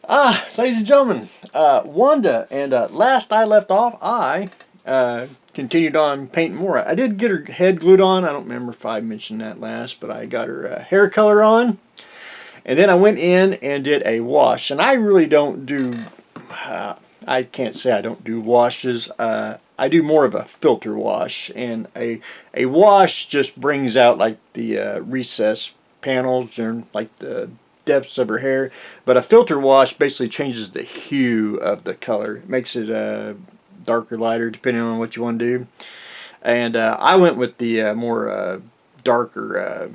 Ladies and gentlemen, Wanda, and last I left off, I continued on painting more. I did get her head glued on. I don't remember if I mentioned that last, but I got her hair color on. And then I went in and did a wash. And I really don't do, I can't say I don't do washes. I do more of a filter wash. And a wash just brings out like the recess panels and like the depths of her hair. But a filter wash basically changes the hue of the color. It makes it darker, lighter, depending on what you want to do. And I went with the more darker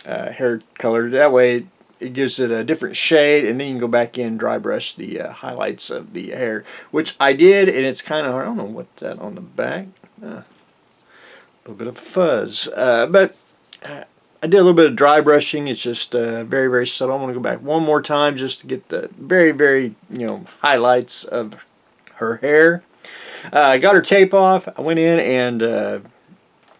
hair color. That way it gives it a different shade, and then you can go back in and dry brush the highlights of the hair, which I did, and it's kind of, I don't know what's that on the back. A little bit of fuzz. But I did a little bit of dry brushing. It's just very, very subtle. I'm going to go back one more time just to get the very, very, highlights of her hair. I got her tape off. I went in and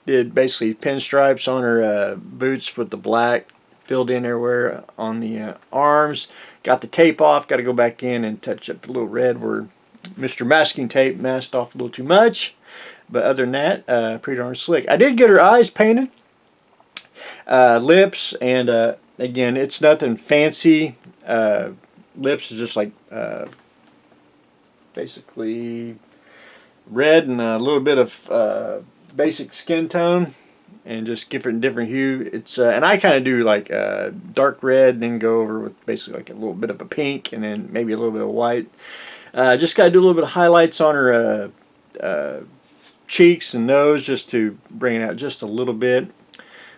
did basically pinstripes on her boots with the black, filled in everywhere on the arms. Got the tape off. Got to go back in and touch up the little red where Mr. Masking Tape masked off a little too much. But other than that, pretty darn slick. I did get her eyes painted. Lips, and again, it's nothing fancy. Lips is just like basically red and a little bit of basic skin tone, and just different hue. It's and I kind of do like dark red, and then go over with basically like a little bit of a pink, and then maybe a little bit of white. Just got to do a little bit of highlights on her cheeks and nose just to bring it out just a little bit.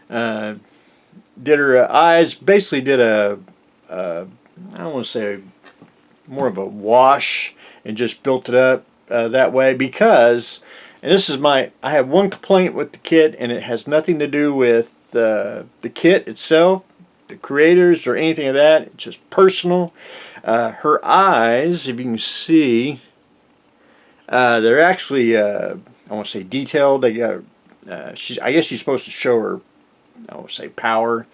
Did her eyes, basically did I don't want to say more of a wash, and just built it up that way because, and this is I have one complaint with the kit, and it has nothing to do with the kit itself, the creators, or anything of that. It's just personal. Her eyes, if you can see, they're actually, I want to say detailed. They got, I guess she's supposed to show her, I want to say power.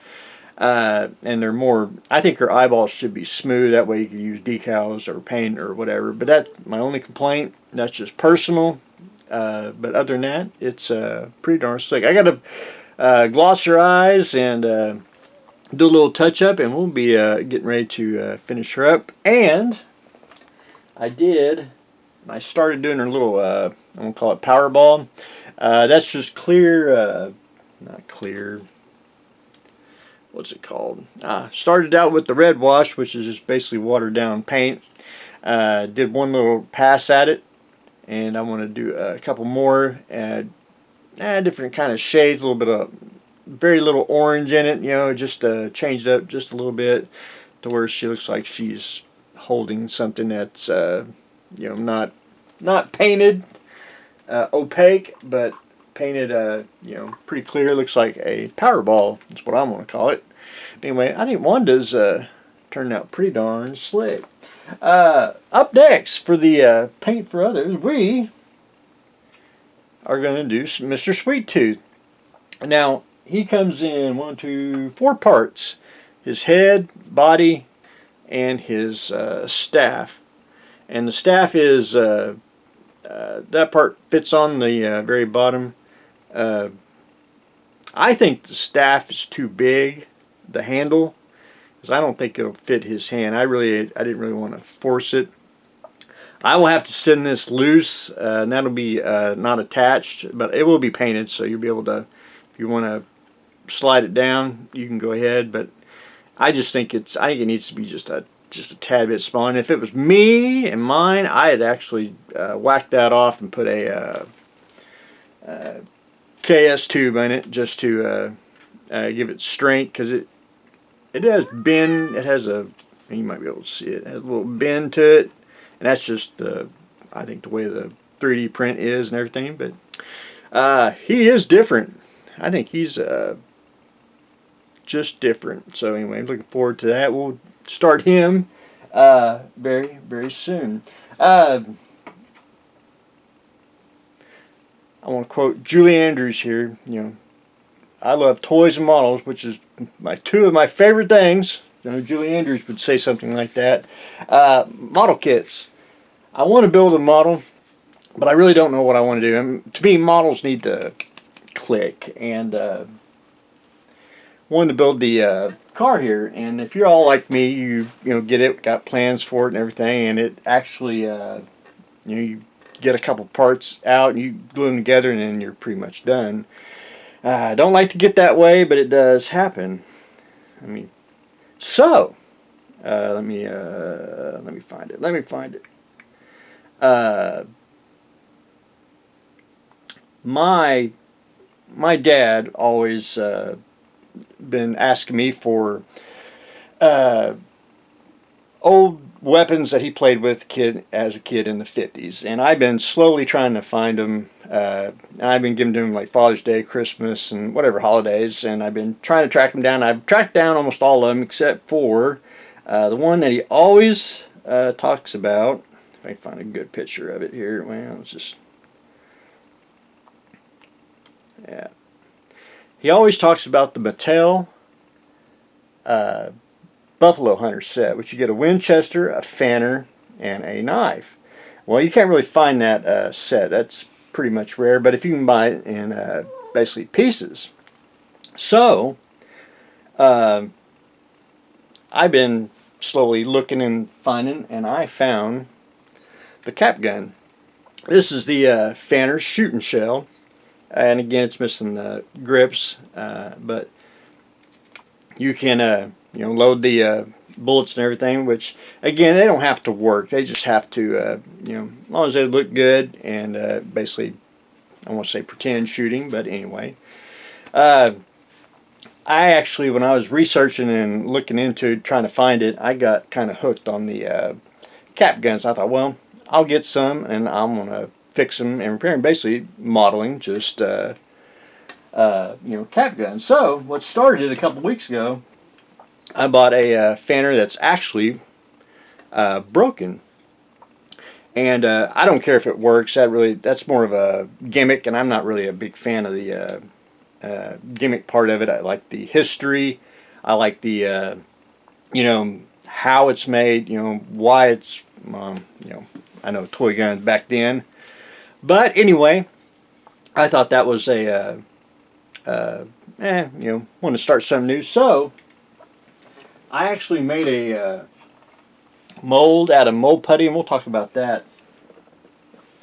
And they're more, I think her eyeballs should be smooth. That way you can use decals or paint or whatever. But that's my only complaint. That's just personal. But other than that, it's pretty darn slick. I got to gloss her eyes and do a little touch up, and we'll be getting ready to finish her up. And I started doing her little, I'm going to call it power ball. That's just clear, not clear, what's it called? Started out with the red wash, which is just basically watered down paint. Did one little pass at it, and I want to do a couple more. Different kind of shades, a little bit of very little orange in it, just changed up just a little bit to where she looks like she's holding something that's not painted opaque, but painted pretty clear. Looks like a power ball. That's what I'm going to call it. Anyway, I think Wanda's turned out pretty darn slick. Up next for the paint for others, we are going to do Mr. Sweet Tooth. Now he comes in 4 parts: his head, body, and his staff. And the staff is that part fits on the very bottom. I think the staff is too big, the handle, because I don't think it'll fit his hand. I didn't really want to force it. I will have to send this loose, and that'll be not attached, but it will be painted, so you'll be able to, if you want to slide it down, you can go ahead. But I just think it needs to be just a tad bit smaller. And if it was me and mine, I had actually whacked that off and put a KS tube in it just to give it strength, because it has bend. It has you might be able to see it. It has a little bend to it, and that's just I think the way the 3D print is and everything. But he is different. I think he's just different. So anyway, I'm looking forward to that. We'll start him very, very soon. I want to quote Julie Andrews here. I love toys and models, which is 2 of my favorite things. You know, Julie Andrews would say something like that. Model kits. I want to build a model, but I really don't know what I want to do. I mean, to me, models need to click, and wanted to build the car here. And if you're all like me, you know, get it, got plans for it and everything, and it actually you know, you get a couple parts out and you glue them together, and then you're pretty much done. I don't like to get that way, but it does happen. I mean, so let me find it. Let me find it. My dad always been asking me for old weapons that he played with as a kid in the 50s, and I've been slowly trying to find them. And I've been giving them like Father's Day, Christmas, and whatever holidays, and I've been trying to track them down. I've tracked down almost all of them except for the one that he always talks about. If I can find a good picture of it here. Well, it's just, yeah. He always talks about the Mattel Buffalo Hunter set, which you get a Winchester, a fanner, and a knife. Well, you can't really find that set. That's pretty much rare, but if you can buy it in basically pieces. So, I've been slowly looking and finding, and I found the cap gun. This is the fanner shooting shell, and again, it's missing the grips, but you can you know, load the bullets and everything, which again, they don't have to work. They just have to you know, as long as they look good, and basically, I won't say pretend shooting, but anyway. I actually, when I was researching and looking into trying to find it, I got kind of hooked on the cap guns. I thought, well, I'll get some and I'm going to fix them and repair them, basically modeling just you know, cap guns. So what started a couple weeks ago, I bought a fanner that's actually broken, and I don't care if it works. That's more of a gimmick, and I'm not really a big fan of the gimmick part of it. I like the history. I like the you know, how it's made. You know, why it's you know, I know toy guns back then, but anyway, I thought that was a you know, want to start something new. So I actually made a mold out of mold putty, and we'll talk about that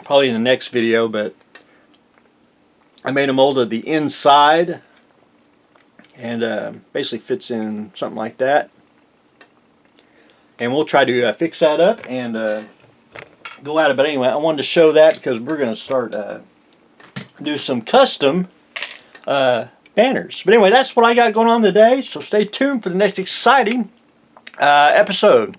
probably in the next video, but I made a mold of the inside, and basically fits in something like that. And we'll try to fix that up and go at it. But anyway, I wanted to show that because we're going to start do some custom banners. But anyway, that's what I got going on today, so stay tuned for the next exciting episode.